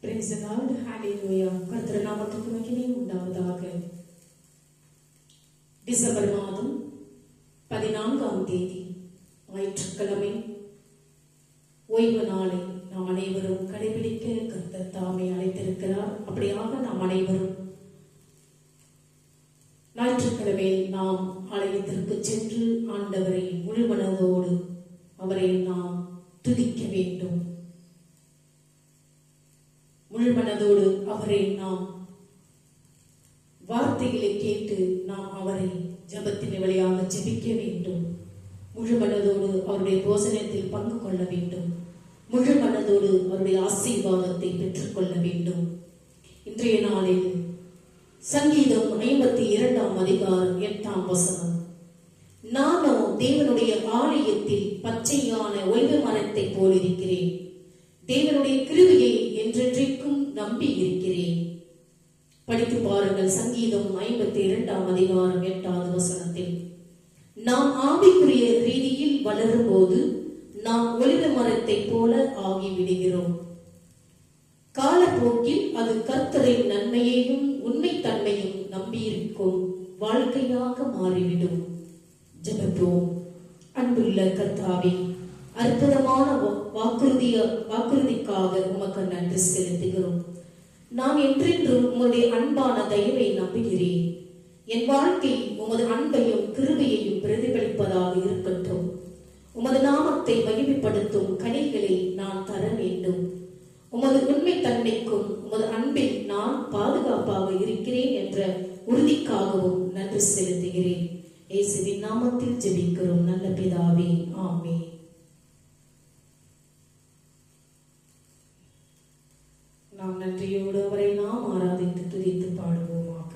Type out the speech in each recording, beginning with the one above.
Praise the Lord. Hallelujah. கர்த்தர் நாமத்துக்கு மகிமை உண்டாவதாக. டிசம்பர் மாதம் 14ஆம் தேதி ஞாயிற்றுக்கிழமை ஓய்வு நாளை நாம் அனைவரும் கடைபிடிக்க கர்த்தர் தாமே அழைத்திருக்கிறார். அப்படியாக நாம் அனைவரும் ஞாயிற்றுக்கிழமையில் நாம் ஆலயத்திற்கு சென்று ஆண்டவரை முழு மனதோடு அவரை நாம் துதிக்க வேண்டும். முழு மனதோடு அவரை நாம் வார்த்தைகளை கேட்டு நாம் அவரை ஜபத்தின் வழியாக ஜெபிக்க வேண்டும். முழு மனதோடு அவருடைய போசனத்தில் பங்கு கொள்ள வேண்டும். முழு மனதோடு அவருடைய ஆசீர்வாதத்தை பெற்றுக்கொள்ள வேண்டும். இன்றைய நாளில் சங்கீதம் 52ஆம் அதிகாரம் 8ஆம் வசனம், நானோ தேவனுடைய ஆலயத்தில் பச்சையான ஒலிவ மரத்தை போல் இருக்கிறேன், தேவனுடைய கிருபையை என்றென்றைக்கும் நம்பி இருக்கிறேன். படித்து பாருங்கள். சங்கீதம் 52ஆம் அதிகாரம் 8வது வசனத்தில், நாம் ஆவிக்குரிய ரீதியில் வளரும் போது நாம் ஒலிவ மரத்தை போல ஆகிவிடுகிறோம். காலப்போக்கில் அது கர்த்தரின் நன்மையையும் உண்மைத்தன்மையும் நம்பியிருக்கும் வாழ்க்கையாக மாறிவிடும். ஜெபத்தோம். அன்புள்ள கர்த்தாவே, அற்புதமான வாக்குறுதிக்காக உமக்கு நன்றி செலுத்துகிறோம். நான் என்றென்றும் உம்முடைய அன்பான தயவை நம்புகிறேன். என் வாழ்க்கை உமது அன்பையும் கிருபையையும் பிரதிபலிப்பதாக இருக்கட்டும். உமது நாமத்தை மகிமைப்படுத்தும் கனிகளை நான் தர வேண்டும். உமது உண்மை தன்மைக்கும் உமது அன்பில் நான் பாதுகாப்பாக இருக்கிறேன் என்ற உறுதிக்காகவும் நன்றி செலுத்துகிறேன். இயேசுவின் நாமத்தில் ஜெபிக்கிறோம் நல்ல பிதாவே, ஆமென். நாம் நன்றியோடு அவரை நாம் ஆராதித்து துதித்து பாடுவோமாக.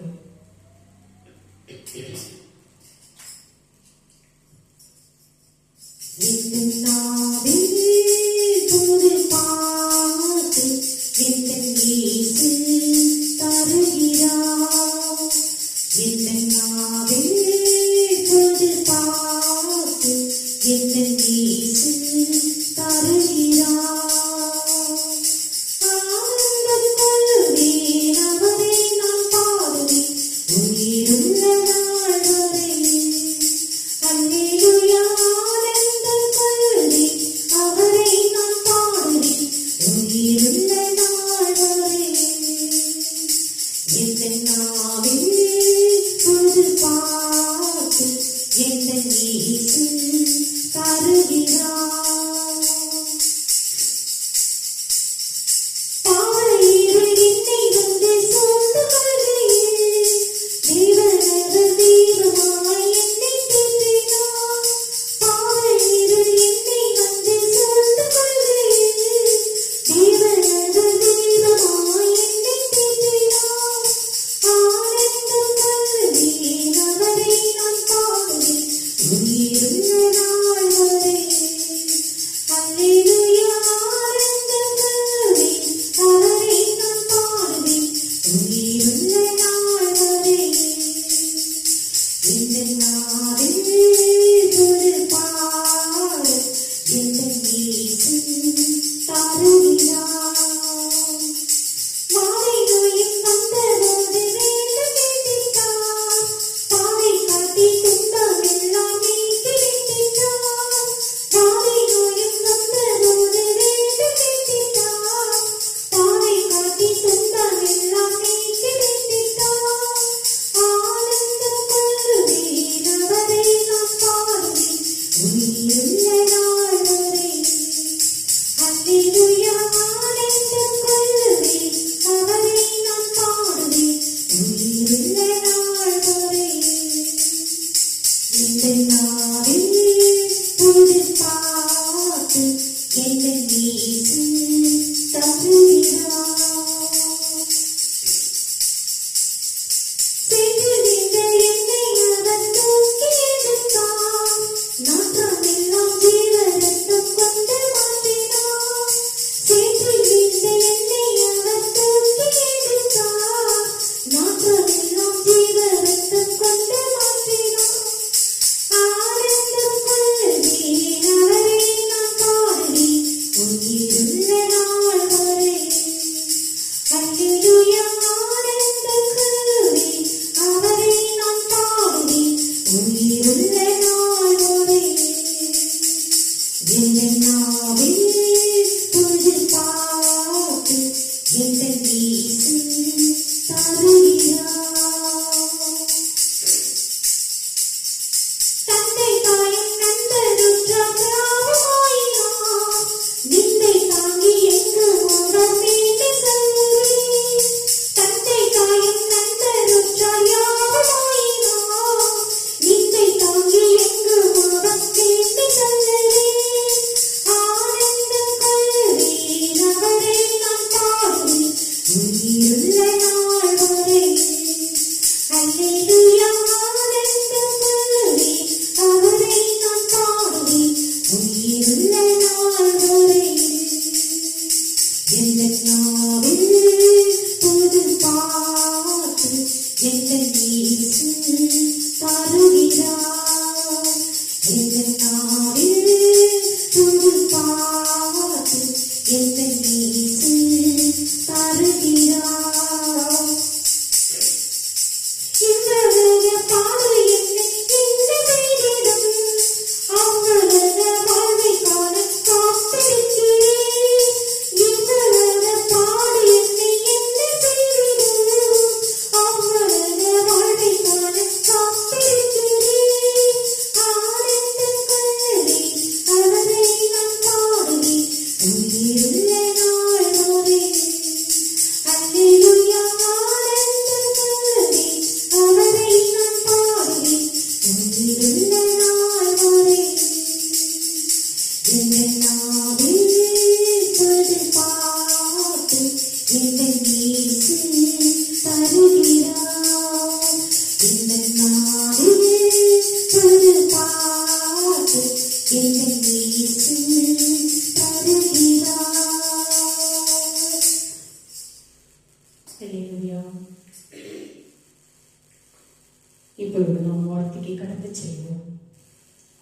இப்பொழுது நாம் வார்த்தைக்கு கடந்து செல்வோம்.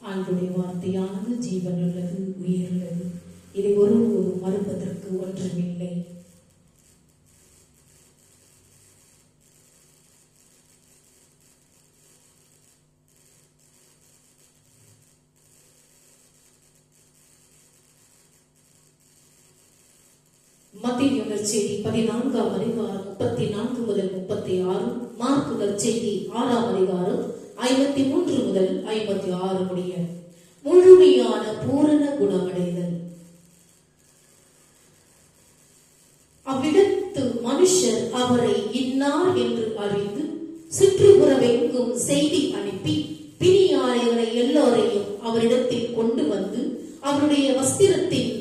ஆண்டுடைய வார்த்தையானது ஜீவனுள்ளது, உயிருள்ளது. இதை ஒருபோதும் மறுப்பதற்கு ஒன்றுமில்லை. மத்தேயு நற்செய்தி 14ஆம் அதிகாரம் 34 முதல் 36, மார்க்கு நற்செய்தி 6ஆம் அதிகாரம் 53 முதல் 56 முடிய. முழுமையான பூரண குணமடைதல். அவ்விடத்து மனுஷர் அவரை இன்னார் என்று அறிந்து சுற்றுப்புறமெங்கும் செய்தி அனுப்பி பிணியாளர்களை எல்லோரையும் அவரிடத்தில் கொண்டு வந்து அவருடைய வஸ்திரத்தின்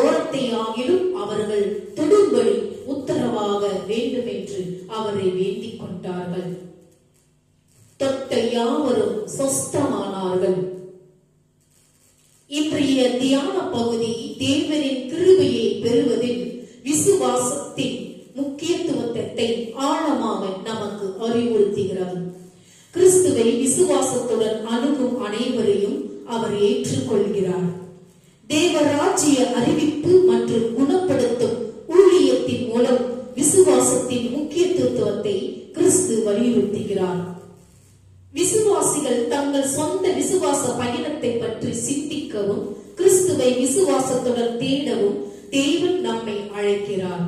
ஓரத்தை ஆகிலும் அவர்கள் தொடும்படி உத்தரவாக வேண்டும் என்று அவரை வேண்டிக் கொண்டார்கள். தொட்ட யாவரும் சொஸ்தமானார்கள். இன்றைய தியான பகுதி தேவனின் கிருபையை பெறுவதில் விசுவாசத்தின் முக்கியத்துவத்தை ஆழமாக நமக்கு அறிவுறுத்துகிறது. கிறிஸ்துவை விசுவாசத்துடன் அணுகும் அனைவரையும் அவர் ஏற்றுக்கொள்கிறார். தேவராஜ்ய அறிவிப்பு மற்றும் குணப்படுத்தும் ஊழியத்தின் மூலம் விசுவாசத்தின் முக்கியத்துவத்தை கிறிஸ்து வலியுறுத்துகிறார். விசுவாசிகள் தங்கள் சொந்த விசுவாச பயணத்தை பற்றி சிந்திக்கவும் கிறிஸ்துவை விசுவாசத்துடன் தேடவும் தேவன் நம்மை அழைக்கிறார்.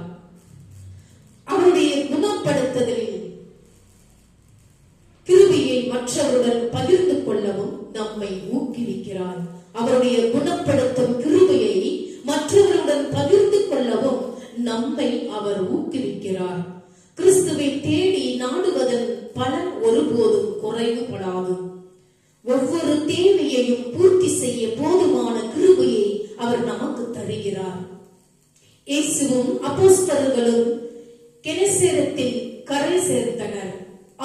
அவருடைய குணப்படுத்துதலில் கிருபையை மற்றவருடன் பகிர்ந்து கொள்ளவும் நம்மை ஊக்குவிக்கிறார். அவருடைய குணப்படுத்தும் கிருபையை மற்றவருடன் பகிர்ந்து கொள்ளவும் நம்மை அவர் ஊக்குவிக்கிறார். கிறிஸ்துவை தேடி நாடுவதன் பலன் ஒருபோதும் குறைவுபடாது. ஒவ்வொரு தேவையையும் பூர்த்தி செய்ய போதுமான கிருபையை அவர் நமக்கு தருகிறார். இயேசுவும் அப்போஸ்தலர்களும் கெனசரேத்தில் கரை சேர்த்தனர்.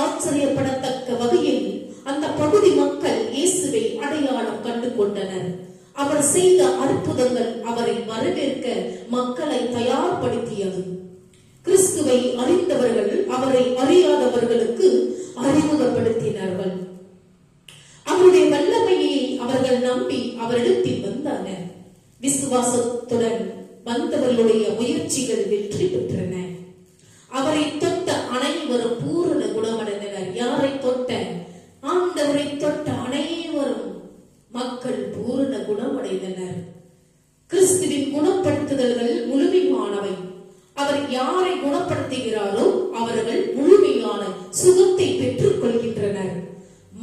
ஆச்சரியப்படத்தக்க வகையில் அந்த பகுதி மக்கள் இயேசுவை அடையாளம் கண்டு கொண்டனர். அவர் செய்த அற்புதங்கள் அவரை வரவேற்க மக்களை தயார்படுத்தியது. கிறிஸ்துவை அறிந்தவர்கள் அவரை அறியாதவர்களுக்கு அறிமுகப்படுத்தினார்கள். அவருடைய வல்லமையை அவர்கள் நம்பி அவரிடத்தில் வந்தனர். விசுவாசத்துடன் வந்தவர்களுடைய முயற்சிகள் வெற்றி பெற்றன. அவரை தொட்ட அனைவரும் பூரண குணமடைந்தனர். யாரை தொட்ட? ஆண்டவரை தொட்ட அனைவரும் மக்கள் பூரண குணமடைந்தனர். குணப்படுத்துதல்கள் முழுமையானவை. அவர் யாரை குணப்படுத்துகிறாரோ அவர்கள் முழுமையான சுகத்தை பெற்றுக் கொள்கின்றனர்.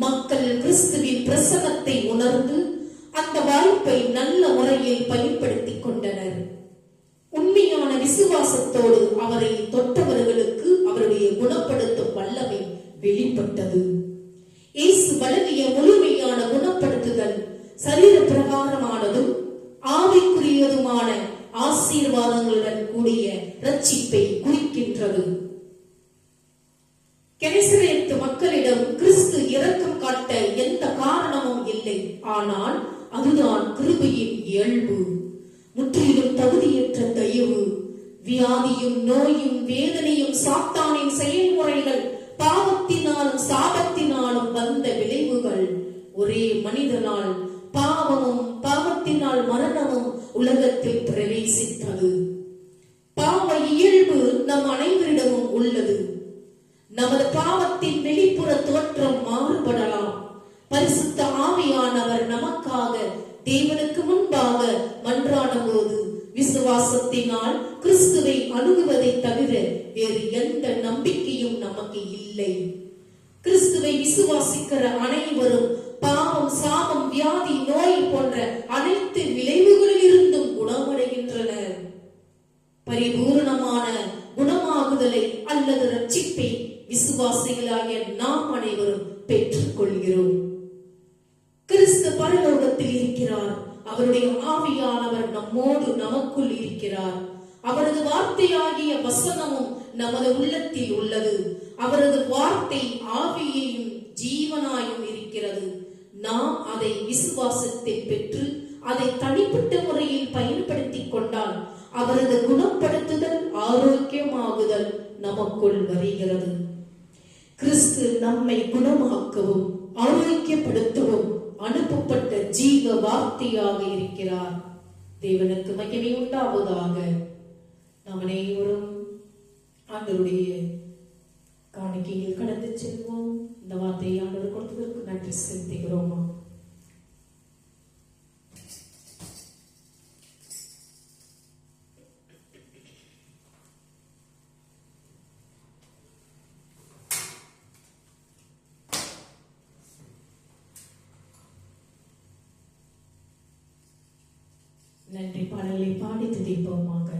மக்கள் கிறிஸ்துவின் பிரசன்னத்தை உணர்ந்து அந்த வாய்ப்பை நல்ல முறையில் பயன்படுத்திக் கொண்டனர். உண்மையான விசுவாசத்தோடு அவரை தொட்டவர்களுக்கு அவருடைய குணப்படுத்தும் வல்லமை வெளிப்பட்டது. இயேசு வழங்கிய முழுமையான குணப்படுத்துதல் சரீர பிரகாரமானதும் ஆவிக்குரியதுமான ஆசீர்வாதங்களுடன் கூடிய ரட்சிப்பை குறிக்கின்றது. கெனசரேத்து மக்களிடம் கிறிஸ்து இரக்கம் காட்ட எந்த காரணமும் இல்லை. ஆனால் அதுதான் கிருபையின் இயல்பு. முற்றிலும் தகுதியற்ற தயவு, வியாதியும் நோயும் வேதனையும் சாத்தானின் செயல்முறைகள், பாவத்தினாலும் சாபத்தினாலும் வந்த விளைவுகள், ஒரே மனிதனால் பாவமும் பாவத்தினால் மரணமும் உலகத்தில் பிரவேசித்தது. பாவ இயல்பு நம் அனைவரிடமும் உள்ளது. நமது பாவத்தின் வெளிப்புற தோற்றம் மாறுபடலாம். பரிசுத்த ஆவியானவர் நமக்காக தேவனுக்கு முன்பாக மன்றாடும் போது விசுவாசத்தினால் கிறிஸ்துவை அணுகுவதை தவிர வேறு எந்த நம்பிக்கையும் நமக்கு இல்லை. கிறிஸ்துவை விசுவாசிக்கிற அனைவரும் பாவம், சாபம், வியாதி, நோய் போன்ற அனைத்து விளைவுகளில் இருந்தும் குணமடைகின்றனர். பரிபூர்ணமான குணமாகுதலை அல்லது ரட்சிப்பை விசுவாசிகளாகிய நாம் அனைவரும் பெற்றுக் கொள்கிறோம். கிறிஸ்து பரலோகத்தில் இருக்கிறார். அவருடைய ஆவியானவர் நம்மோடு நமக்குள் இருக்கிறார். அவரது வார்த்தையாகிய வசனமும் நமது உள்ளத்தில் உள்ளது. அவரது வார்த்தை ஆவியையும் ஜீவனாயும் இருக்கிறது. நாம் அதை விசுவாசத்தில் பெற்று அதை தனிப்பட்ட முறையில் பயன்படுத்திக் கொண்டால் அவரது குணப்படுத்துதல், ஆரோக்கியமாகுதல் நமக்குள் வருகிறது. கிறிஸ்து நம்மை குணமாக்கவும் ஆரோக்கியப்படுத்தவும் அனுப்பப்பட்ட ஜீவ வார்த்தையாக இருக்கிறார். தேவனுக்கு மகிமை உண்டாவதாக. நாம் அனைவரும் ஆண்டவருடைய காணிக்கையில் கடந்து செல்வோம். இந்த வார்த்தையை ஆண்டவர் கொடுத்ததற்கு நன்றி செலுத்துகிறோமா? நன்றி பாடலை பாடி துதிப்போமாக.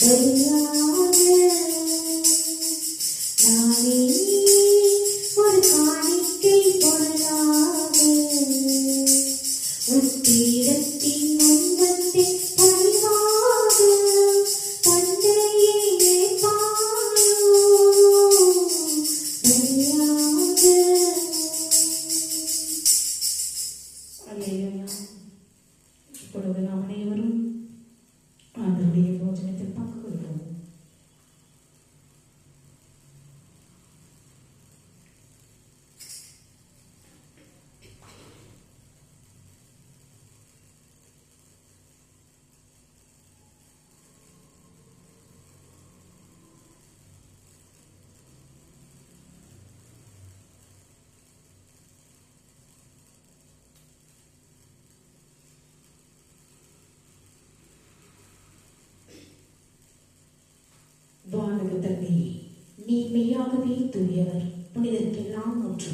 Hallelujah. நீர் மெய்யாகவே தூயவர், புனிதருக்கெல்லாம் ஒன்று.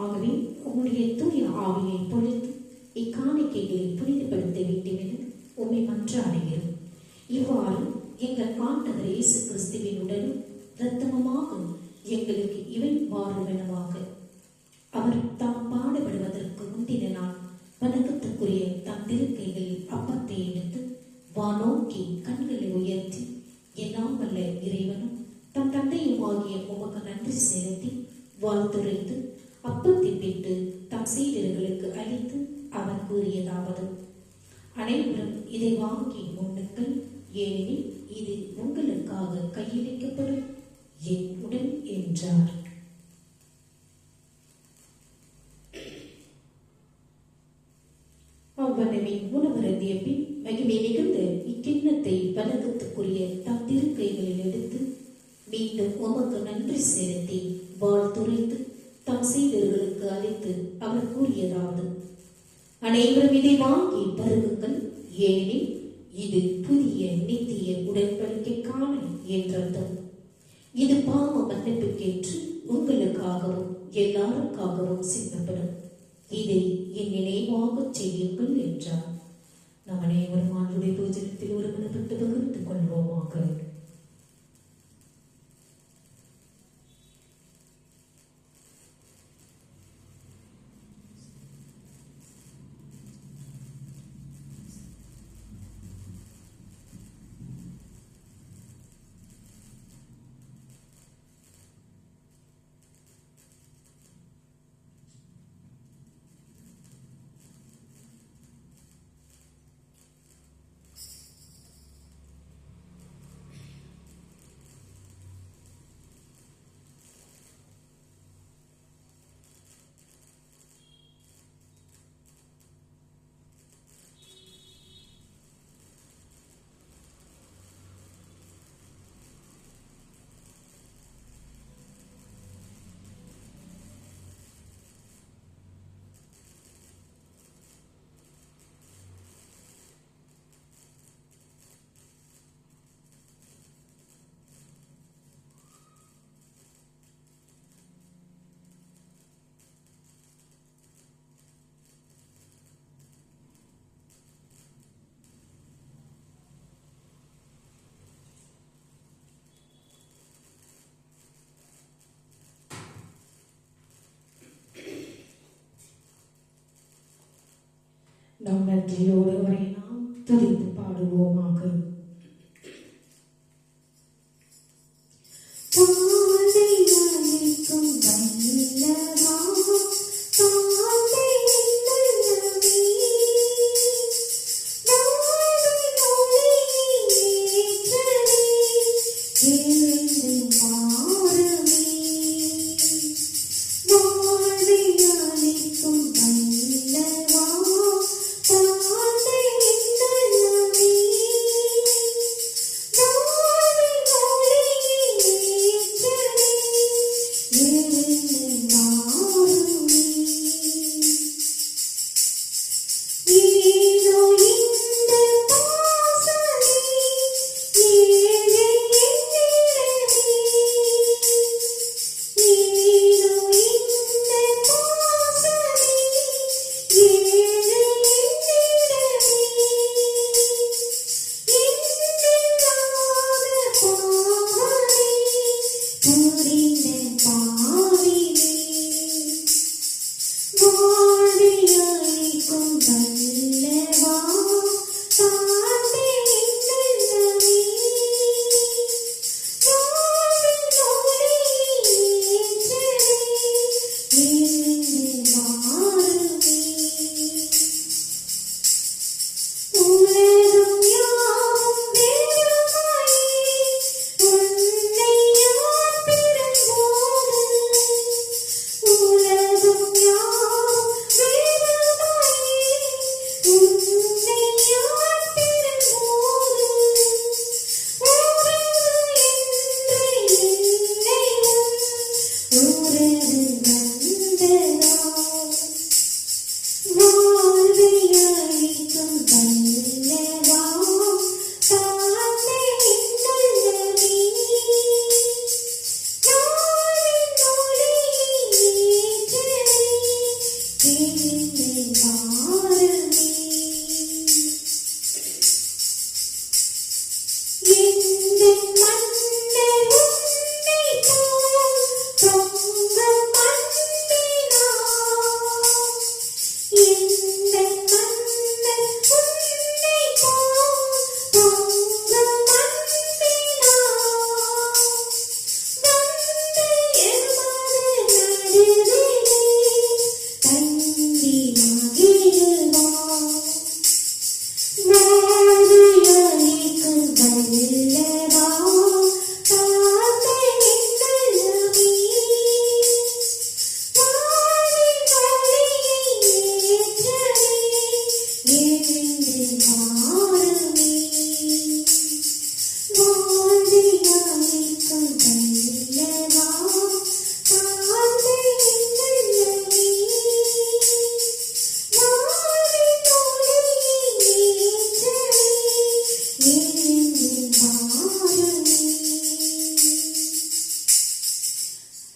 ஆகவே உம்முடைய தூய ஆவியை பொழித்து இக்காணிக்கைகளை புனிதப்படுத்த வேண்டுமென உம்மை மன்றாடுகிறோம். இவ்வாறு எங்கள் ஆண்டவர் இயேசு கிறிஸ்துவின் உடலும் இரத்தமுமாக எங்களுக்கு இவை மாறுவனவாக. அவர் தாம் பாடுபடுவதற்கு முந்தின நாள் வணக்கத்துக்குரிய தம் திருக்கைகளில் அப்பத்தை எடுத்து வானோக்கி கண்களை உயர்த்தி, எல்லாம் வல்ல இறைவனும் தம் தந்தையுமாகிய உமக்கு நன்றி செலுத்தி வாழ்த்துரைத்து அப்பத்தை பெற்று தம் சீடர்களுக்கு அளித்து அவர் கூறியதாவது: அனைவரும் இதை வாங்கி உண்ணுங்கள், ஏனெனில் இது உங்களுக்காக கையளிக்கப்படும் என் உடல் என்றார். அவ்வனமே உணவருந்திய பின் மகிமை மிகுந்த இக்கிண்ணத்தை வணக்கத்துக்குரிய தம் திருக்கைகளில் எடுத்து மீண்டும் உமக்கு நன்றி செலுத்தி வாழ்த்துரைத்து தம் சீடர்களுக்கு அளித்து அவர் கூறியதாவது: அனைவரும் இதை வாங்கி பருகுங்கள், ஏனெனில் இது புதிய நித்திய உடன்படிக்கைக்கான என்றதும். இது பாவ மன்னிப்புக்கேற்று உங்களுக்காகவும் எல்லாருக்காகவும் சிந்தப்படும். இதை என் நினைவாக செய்யுங்கள் என்றார். நம் அனைவரும் ஆண்டுடைய பூஜனத்தில் ஒருமனப்பட்டு பகிர்ந்து கொள்வோமாக. நாம் நன்றியோடு அவரை நாம் துதித்து பாடுவோமாக. Thank you.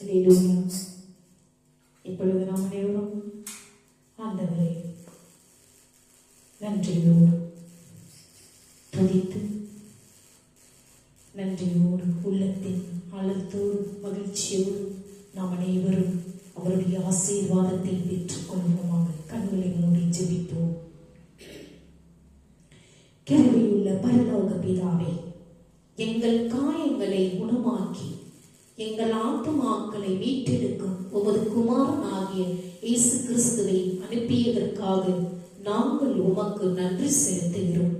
அல்லேலூயா. இப்பொழுது நாம் அனைவரும் ஆண்டவரை நன்றியோடு துதித்து, நன்றியோடு உள்ளத்தின் ஆழத்தோடு மகிழ்ச்சியோடு நாம் அனைவரும் அவருடைய ஆசீர்வாதத்தை பெற்றுக் கொள்வோமாக. கண்களை மூடி ஜெபிப்போம். கிருபையுள்ள பரலோக பிதாவே, எங்கள் காயங்களை குணமாக்கி எங்கள் ஆத்துமாக்களை மீட்டெடுக்கும் உமது குமாரன் ஆகிய இயேசு கிறிஸ்துவை அனுப்பியதற்காக நாங்கள் உமக்கு நன்றி செலுத்துகிறோம்.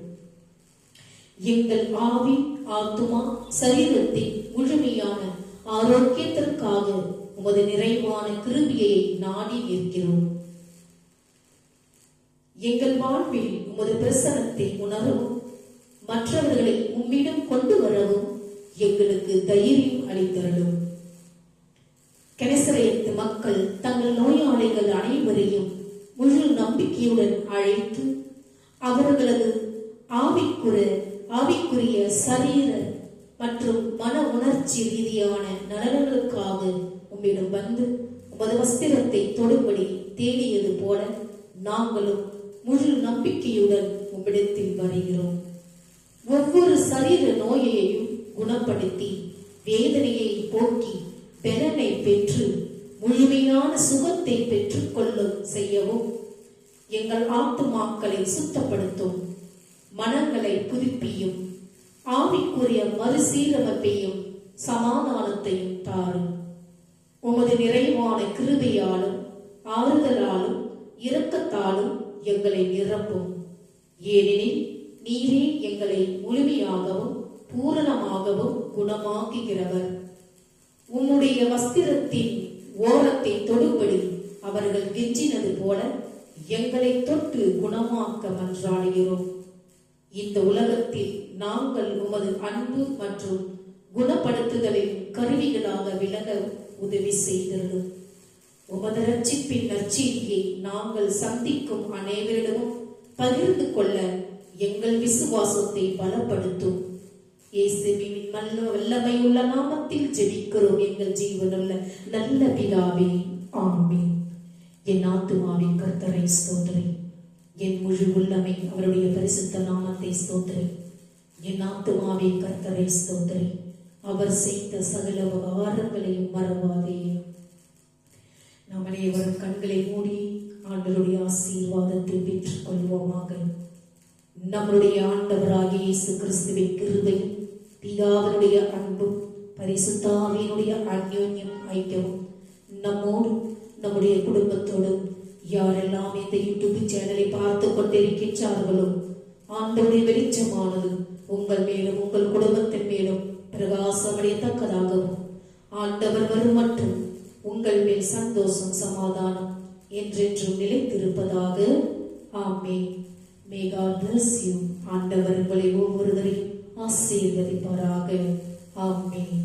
எங்கள் ஆவி, ஆத்துமா, சரீரத்தின் முழுமையான ஆரோக்கியத்திற்காக உமது நிறைவான கிருபையை நாடி நிற்கிறோம். எங்கள் வாழ்வில் உமது பிரசனத்தை உணரவும் மற்றவர்களை உம்மிடம் கொண்டு வரவும் எங்களுக்கு தைரியம் அளித்தருளும். கெனசரேத்து மக்கள் தங்கள் நோயாளிகள் அனைவரையும் முழு நம்பிக்கையுடன் அழைத்து அவர்களது ஆவிக்குரிய சரீர மற்றும் மன உணர்ச்சி ரீதியான நலன்களுக்காக உம்மிடம் வந்து உமது வஸ்திரத்தை தொடும்படி தேடியது போல நாங்களும் முழு நம்பிக்கையுடன் உம்மிடத்தில் வருகிறோம். ஒவ்வொரு சரீர நோயையும் குணப்படுத்தி வேதனையை போக்கி பலனை பெற்று முழுமையான சுகத்தை பெற்றுக்கொள்ள செய்யவும் எங்கள் ஆத்துமாக்களை சுத்தப்படுத்தும், மனங்களை புதுப்பியும், ஆவிக்குரிய மறுசீரமைப்பையும் சமாதானத்தையும் தாரும். உமது நிறைவான கிருபையாலும் ஆறுதலாலும் இரக்கத்தாலும் எங்களை நிரப்பும். ஏனெனில் நீரே எங்களை முழுமையாகவும் பூரணமாகவும் குணமாக்குகிறவர். உம்முடைய வஸ்திரத்தின் ஓரத்தை தொடும்படி அவர்கள் கெஞ்சினது போல எங்களை தொட்டு குணமாக்க மன்றாடுகிறோம். இந்த உலகத்தில் நாங்கள் உமது அன்பு மற்றும் குணப்படுத்துதலின் கருவிகளாக விளங்க உதவி செய்தது. உமது ரட்சிப்பின் நற்செய்தியை நாங்கள் சந்திக்கும் அனைவரிடமும் பகிர்ந்து கொள்ள எங்கள் விசுவாசத்தை பலப்படுத்தும். இயேசுவின் வல்லமையுள்ள நாமத்தில் ஜெபிக்கிறோம் எங்கள் ஜீவனுள்ள நல்ல பிதாவே, ஆமென். என் ஆத்துமாவே கர்த்தரை ஸ்தோத்திரி, என் முழு உள்ளமை அவருடைய பரிசுத்த நாமத்தை ஸ்தோத்திரி. என் ஆத்துமாவே கர்த்தரை ஸ்தோத்திரி, அவர் செய்த சகல உபகாரங்களையும் மறவாதே. நாம் அனைவரும் கண்களை மூடி ஆண்டவருடைய ஆசீர்வாதத்தை பெற்றுக் கொள்வோமாக. நம்முடைய ஆண்டவராகிய இயேசு கிறிஸ்துவின் கிருபையும் பிதாவினுடைய அன்பும் பரிசுத்த ஆவியினுடைய அன்யோன்யம் ஐக்கியமும் நம்மோடும் நம்முடைய குடும்பத்தோடும் யாரெல்லாம் இந்த யூடியூப் சேனலை பார்த்து கொண்டிருக்கின்றார்களோ ஆண்டவருடைய வெளிச்சமானது உங்கள் மேலும் உங்கள் குடும்பத்தின் மேலும் பிரகாசமடையத்தக்கதாகவும் ஆண்டவர் வரும் மற்றும் உங்கள் மேல் சந்தோஷம் சமாதானம் என்றென்றும் நிலைத்திருப்பதாக. ஆமென். May God bless you. ஆண்டவர் உங்களை ஒவ்வொருவரையும் ஆசீர்வதிப்பாராக. ஆமென்.